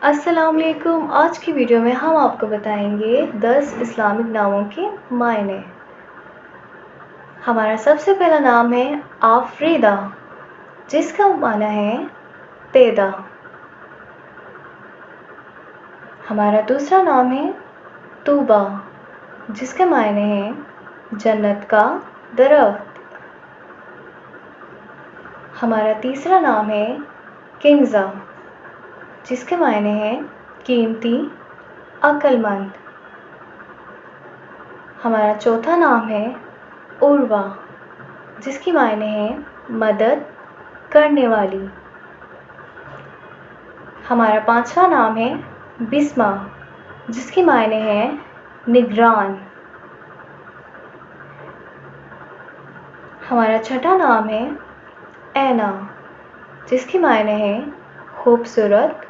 السلام علیکم۔ آج کی ویڈیو میں ہم آپ کو بتائیں گے 10 اسلامک ناموں کے معنی۔ ہمارا سب سے پہلا نام ہے آفریدہ، جس کا معنی ہے پیدا۔ ہمارا دوسرا نام ہے طوبیٰ، جس کے معنی ہے جنت کا درخت۔ ہمارا تیسرا نام ہے کنزہ، جس کے معنی ہے قیمتی، عقل مند۔ ہمارا چوتھا نام ہے عروہ، جس کی معنی ہے مدد کرنے والی۔ ہمارا پانچواں نام ہے بسمہ، جس کی معنی ہے نگران۔ ہمارا چھٹا نام ہے اینا، جس کی معنی ہے خوبصورت